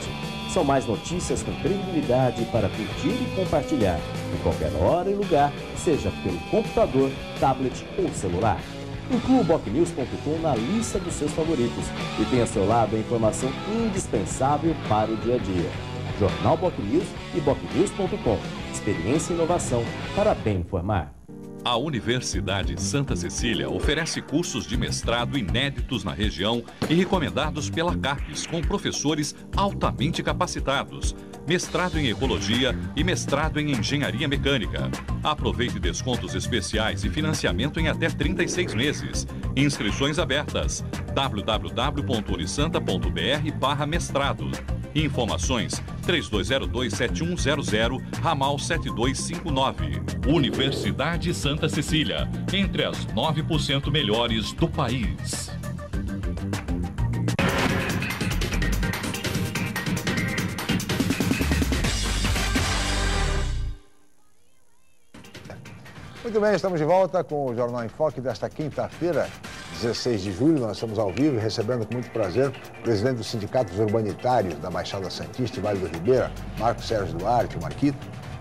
São mais notícias com credibilidade para curtir e compartilhar, em qualquer hora e lugar, seja pelo computador, tablet ou celular. Inclua o bocnews.com na lista dos seus favoritos e tenha ao seu lado a informação indispensável para o dia a dia. Jornal Bocnews e bocnews.com. Experiência e inovação para bem informar. A Universidade Santa Cecília oferece cursos de mestrado inéditos na região e recomendados pela CAPES, com professores altamente capacitados. Mestrado em Ecologia e mestrado em Engenharia Mecânica. Aproveite descontos especiais e financiamento em até 36 meses. Inscrições abertas. www.unisanta.br/mestrado. Informações 3202-7100, ramal 7259. Universidade Santa Cecília, entre as 9% melhores do país. Muito bem, estamos de volta com o Jornal em Foque desta quinta-feira, 16 de julho. Nós estamos ao vivo e recebendo com muito prazer o presidente dos sindicatos urbanitários da Baixada Santista e Vale do Ribeira, Marcos Sérgio Duarte, o Marquito,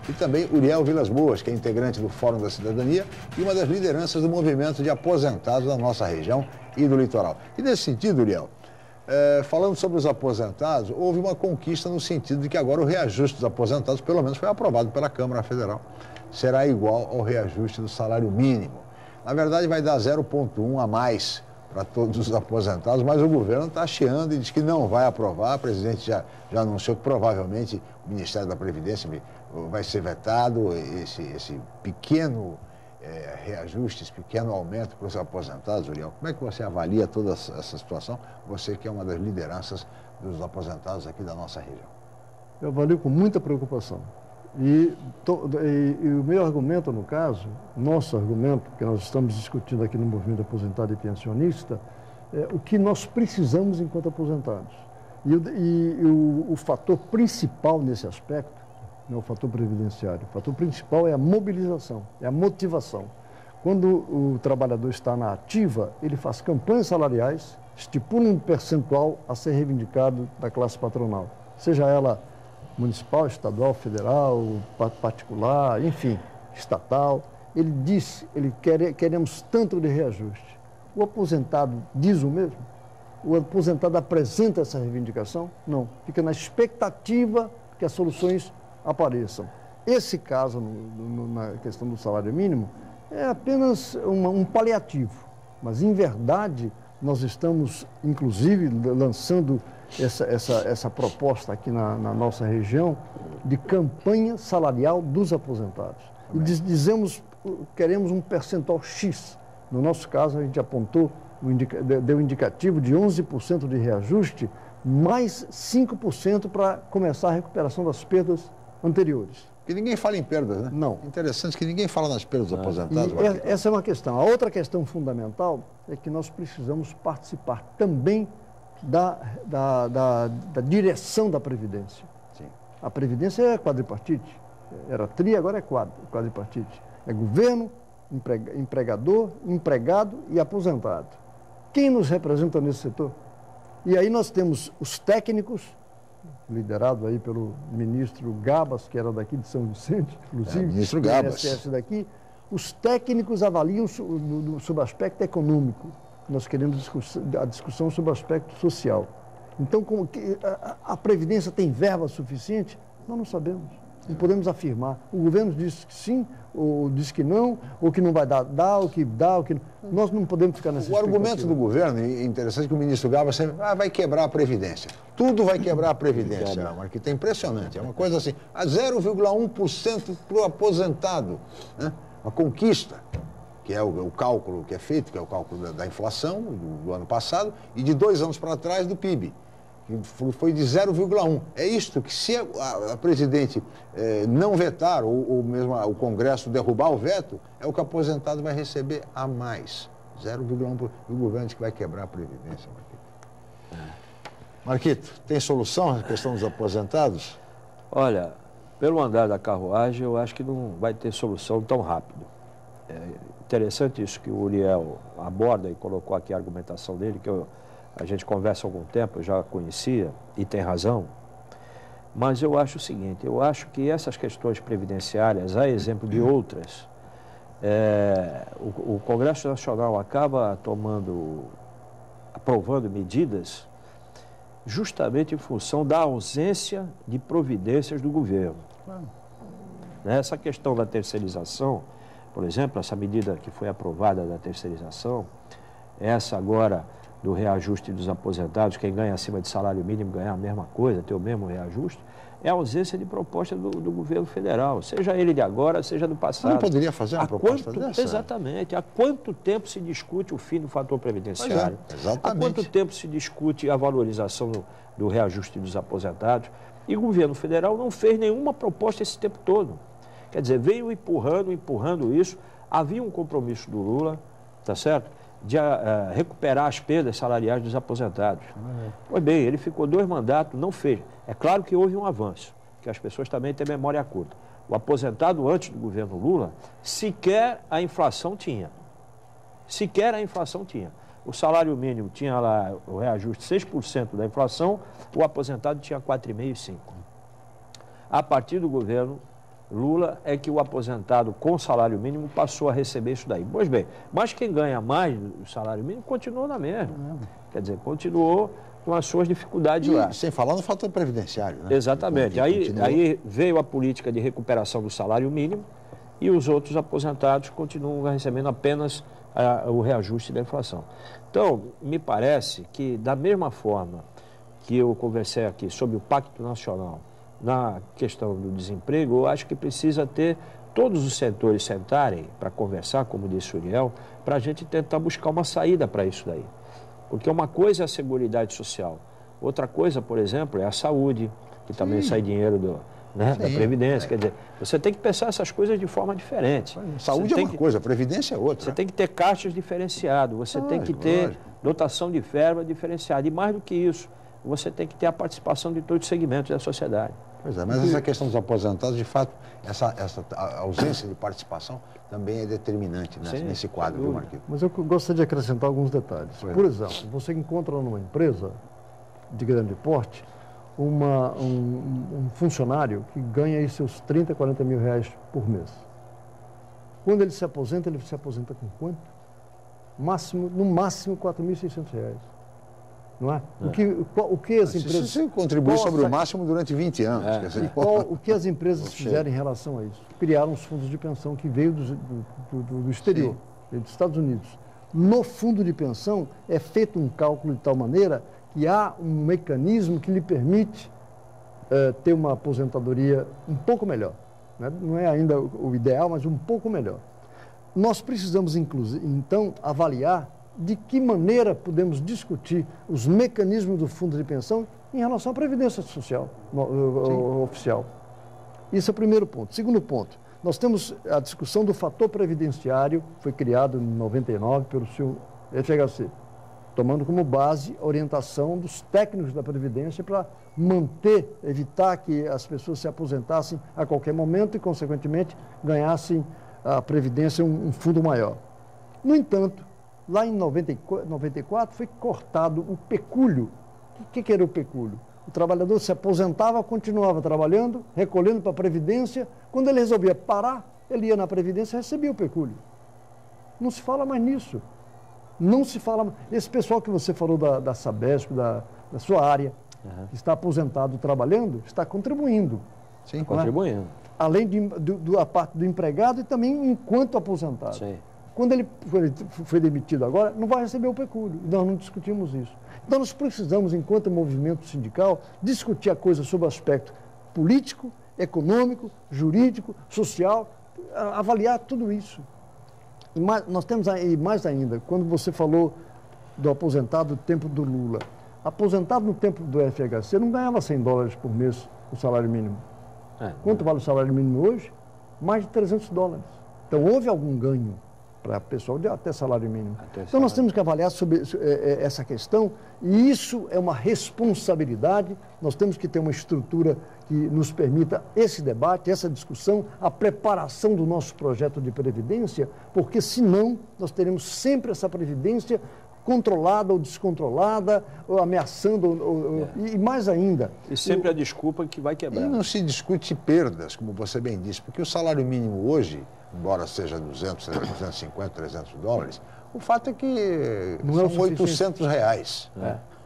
e também Uriel Vilas Boas, que é integrante do Fórum da Cidadania e uma das lideranças do movimento de aposentados da nossa região e do litoral. E nesse sentido, Uriel, falando sobre os aposentados, houve uma conquista no sentido de que agora o reajuste dos aposentados, pelo menos, foi aprovado pela Câmara Federal. Será igual ao reajuste do salário mínimo. Na verdade, vai dar 0,1 a mais para todos os aposentados, mas o governo está chiando e diz que não vai aprovar. O presidente já anunciou que provavelmente o Ministério da Previdência vai ser vetado esse pequeno reajuste, esse pequeno aumento para os aposentados, Uriel. Como é que você avalia toda essa situação? Você que é uma das lideranças dos aposentados aqui da nossa região. Eu avalio com muita preocupação. E o meu argumento, no caso, nosso argumento, que nós estamos discutindo aqui no Movimento Aposentado e Pensionista, é o que nós precisamos enquanto aposentados. E o fator principal nesse aspecto não é o fator previdenciário. O fator principal é a mobilização, é a motivação. Quando o trabalhador está na ativa, ele faz campanhas salariais, estipula um percentual a ser reivindicado da classe patronal, seja ela municipal, estadual, federal, particular, enfim, estatal. Ele diz, queremos tanto de reajuste. O aposentado diz o mesmo? O aposentado apresenta essa reivindicação? Não. Fica na expectativa que as soluções apareçam. Esse caso, na questão do salário mínimo, é apenas um paliativo. Mas, em verdade, nós estamos, inclusive, lançando essa proposta aqui na nossa região de campanha salarial dos aposentados. E dizemos, queremos um percentual X. No nosso caso, a gente apontou, deu indicativo de 11% de reajuste, mais 5% para começar a recuperação das perdas anteriores. Que ninguém fala em perdas, né? Não. Interessante que ninguém fala nas perdas dos aposentados. Essa é uma questão. A outra questão fundamental é que nós precisamos participar também da direção da Previdência. Sim. A Previdência é quadripartite. Era tri, agora é quadripartite. É governo, empregador, empregado e aposentado. Quem nos representa nesse setor? E aí nós temos os técnicos, liderado aí pelo ministro Gabas, que era daqui de São Vicente, inclusive, ministro Gabas. daqui. Os técnicos avaliam sob aspecto econômico. Nós queremos a discussão sobre o aspecto social. Então, como que a Previdência tem verba suficiente? Nós não sabemos. Não podemos afirmar. O governo diz que sim, ou diz que não, ou que não vai dar, ou que dá, ou que não. Nós não podemos ficar nessa expectativa. O argumento do governo, é interessante que o ministro Gabas sempre vai quebrar a Previdência. Tudo vai quebrar a Previdência, Marquito. É impressionante. É uma coisa assim, a 0,1% para o aposentado, né? A conquista, que é o cálculo que é feito, que é o cálculo da inflação do ano passado, e de 2 anos para trás do PIB, que foi de 0,1. É isto que, se a presidente não vetar, ou mesmo o Congresso derrubar o veto, é o que o aposentado vai receber a mais. 0,1%. E o governo diz que vai quebrar a Previdência, Marquito. Marquito, tem solução a questão dos aposentados? Olha, pelo andar da carruagem, eu acho que não vai ter solução tão rápido. É interessante isso que o Uriel aborda e colocou aqui a argumentação dele, que a gente conversa há algum tempo, eu já conhecia, e tem razão. Mas eu acho o seguinte, eu acho que essas questões previdenciárias, a exemplo de outras, o Congresso Nacional acaba aprovando medidas justamente em função da ausência de providências do governo. Essa questão da terceirização, por exemplo, essa medida que foi aprovada da terceirização, essa agora do reajuste dos aposentados, quem ganha acima de salário mínimo ganhar a mesma coisa, ter o mesmo reajuste, é a ausência de proposta do governo federal, seja ele de agora, seja do passado. Não poderia fazer uma proposta dessa? Exatamente. Há quanto tempo se discute o fim do fator previdenciário? Exatamente. Há quanto tempo se discute a valorização do reajuste dos aposentados? E o governo federal não fez nenhuma proposta esse tempo todo. Quer dizer, veio empurrando isso. Havia um compromisso do Lula, tá certo? De recuperar as perdas salariais dos aposentados. Pois bem, ele ficou 2 mandatos, não fez. É claro que houve um avanço, que as pessoas também têm memória curta. O aposentado antes do governo Lula, sequer a inflação tinha. Sequer a inflação tinha. O salário mínimo tinha lá o reajuste 6% da inflação, o aposentado tinha 4,5% e 5%. A partir do governo Lula é que o aposentado com salário mínimo passou a receber isso daí. Pois bem, mas quem ganha mais do salário mínimo continuou na mesma. Quer dizer, continuou com as suas dificuldades lá. Sem falar no fator previdenciário, né? Exatamente. Aí veio a política de recuperação do salário mínimo e os outros aposentados continuam recebendo apenas o reajuste da inflação. Então, me parece que da mesma forma que eu conversei aqui sobre o Pacto Nacional, na questão do desemprego, eu acho que precisa ter todos os setores sentarem para conversar, como disse o Uriel, para a gente tentar buscar uma saída para isso daí. Porque uma coisa é a Seguridade Social, outra coisa, por exemplo, é a saúde, que também sai dinheiro da Previdência. Quer dizer, você tem que pensar essas coisas de forma diferente. Saúde é uma coisa, a Previdência é outra. Você tem que ter caixas diferenciadas, você tem que ter dotação de verba diferenciada. E mais do que isso, você tem que ter a participação de todos os segmentos da sociedade. Pois é, mas essa questão dos aposentados, de fato, essa ausência de participação também é determinante nesse quadro, viu, Marquito? Mas eu gostaria de acrescentar alguns detalhes. Por exemplo, você encontra numa empresa de grande porte um funcionário que ganha aí seus 30, 40 mil reais por mês. Quando ele se aposenta com quanto? No máximo R$4.600. Não é? O que as empresas... Isso contribui sobre o máximo durante 20 anos. O que as empresas fizeram em relação a isso? Criaram os fundos de pensão que veio do exterior, veio dos Estados Unidos. No fundo de pensão é feito um cálculo de tal maneira que há um mecanismo que lhe permite ter uma aposentadoria um pouco melhor. Né? Não é ainda o ideal, mas um pouco melhor. Nós precisamos, inclusive, então, avaliar de que maneira podemos discutir os mecanismos do fundo de pensão em relação à Previdência Social oficial. Isso é o primeiro ponto. Segundo ponto, nós temos a discussão do fator previdenciário, foi criado em 99 pelo senhor FHC, tomando como base a orientação dos técnicos da Previdência para evitar que as pessoas se aposentassem a qualquer momento e, consequentemente, ganhassem a Previdência um fundo maior. No entanto, lá em 94 foi cortado o pecúlio. O que era o pecúlio? O trabalhador se aposentava, continuava trabalhando, recolhendo para a Previdência. Quando ele resolvia parar, ele ia na Previdência e recebia o pecúlio. Não se fala mais nisso. Não se fala mais. Esse pessoal que você falou da Sabesp, da sua área, que está aposentado trabalhando, está contribuindo. Sim, contribuindo. Além da parte do empregado e também enquanto aposentado. Sim. Quando ele foi demitido agora, não vai receber o pecúlio. Nós não discutimos isso. Então, nós precisamos, enquanto movimento sindical, discutir a coisa sob o aspecto político, econômico, jurídico, social, avaliar tudo isso. E nós temos aí mais ainda, quando você falou do aposentado do tempo do Lula. Aposentado no tempo do FHC não ganhava $100 por mês o salário mínimo. Quanto vale o salário mínimo hoje? Mais de $300. Então, houve algum ganho para o pessoal de até salário mínimo. Então, nós temos que avaliar sobre essa questão e isso é uma responsabilidade. Nós temos que ter uma estrutura que nos permita esse debate, essa discussão, a preparação do nosso projeto de previdência, porque, senão, nós teremos sempre essa previdência controlada ou descontrolada, ou ameaçando, e mais ainda. E sempre a desculpa que vai quebrar. E não se discute perdas, como você bem disse, porque o salário mínimo hoje, embora seja 200, 250, $300, o fato é que não são R$800,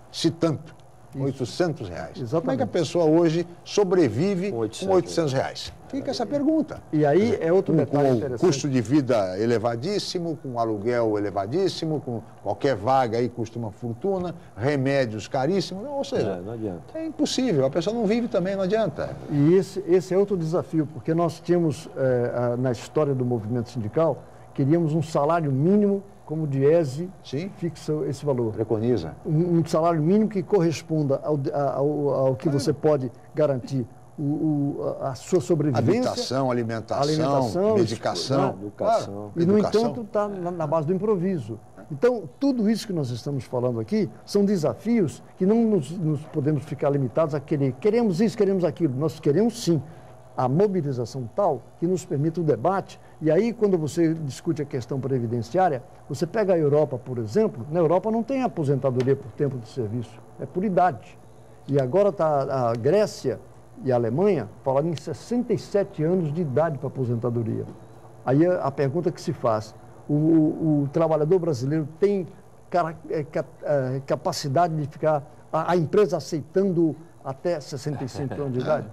se tanto. Isso. R$800. Exatamente. Como é que a pessoa hoje sobrevive com R$800? Fica essa pergunta. E aí é outro detalhe interessante. Com custo de vida elevadíssimo, com aluguel elevadíssimo, com qualquer vaga aí custa uma fortuna, remédios caríssimos, ou seja, não adianta. É impossível, a pessoa não vive também, não adianta. E esse é outro desafio, porque nós tínhamos, na história do movimento sindical, queríamos um salário mínimo, como o Diese fixa esse valor. Preconiza. Um salário mínimo que corresponda ao que você pode garantir a sua sobrevivência. Habitação, alimentação, medicação, educação. E, no entanto, está na base do improviso. Então, tudo isso que nós estamos falando aqui são desafios que não nos podemos ficar limitados a querer. Queremos isso, queremos aquilo. Nós queremos, sim, a mobilização tal que nos permita o debate. E aí, quando você discute a questão previdenciária, você pega a Europa, por exemplo, na Europa não tem aposentadoria por tempo de serviço, é por idade. E agora está a Grécia e a Alemanha falando em 67 anos de idade para aposentadoria. Aí a pergunta que se faz, o trabalhador brasileiro tem capacidade de ficar, a empresa aceitando até 65 anos de idade?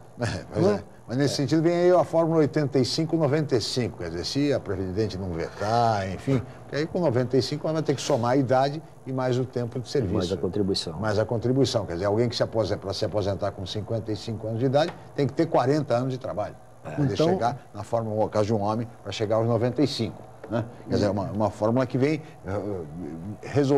Mas nesse sentido vem aí a Fórmula 85-95, quer dizer, se a Previdente não vetar, enfim, porque aí com 95 ela vai ter que somar a idade e mais o tempo de serviço. Mais a contribuição. Mais a contribuição, quer dizer, alguém que para se aposentar com 55 anos de idade tem que ter 40 anos de trabalho, para poder chegar na Fórmula, no caso de um homem, para chegar aos 95. Né? Quer dizer, uma fórmula que vem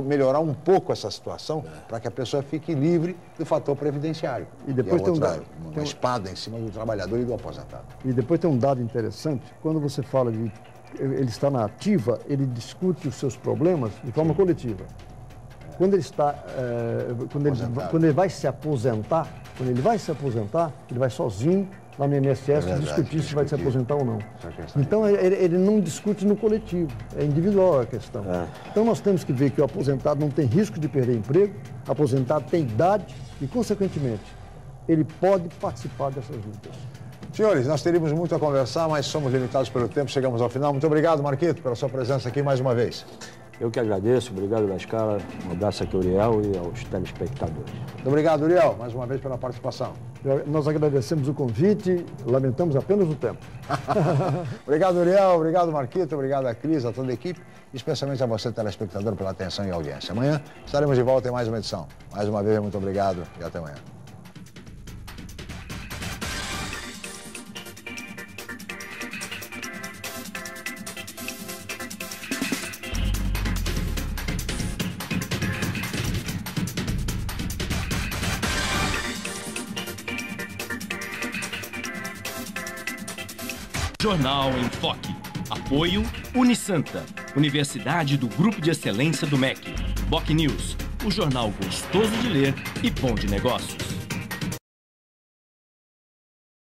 melhorar um pouco essa situação para que a pessoa fique livre do fator previdenciário. E depois tem uma espada em cima do trabalhador e do aposentado. E depois tem um dado interessante, quando você fala de ele está na ativa, ele discute os seus problemas de forma coletiva. Quando ele está, quando ele vai se aposentar, ele vai sozinho lá no INSS discutir se vai se aposentar ou não. Então, ele não discute no coletivo, é individual a questão. Então, nós temos que ver que o aposentado não tem risco de perder emprego, o aposentado tem idade e, consequentemente, ele pode participar dessas lutas. Senhores, nós teríamos muito a conversar, mas somos limitados pelo tempo, chegamos ao final. Muito obrigado, Marquito, pela sua presença aqui mais uma vez. Eu que agradeço, obrigado, Lascala, um abraço aqui ao Uriel e aos telespectadores. Muito obrigado, Uriel, mais uma vez pela participação. Nós agradecemos o convite, lamentamos apenas o tempo. Obrigado, Uriel, obrigado, Marquito, obrigado a Cris, a toda a equipe, especialmente a você, telespectador, pela atenção e audiência. Amanhã estaremos de volta em mais uma edição. Mais uma vez, muito obrigado e até amanhã. Jornal em Foque. Apoio Unisanta, Universidade do Grupo de Excelência do MEC. BocNews, o jornal gostoso de ler e bom de negócios.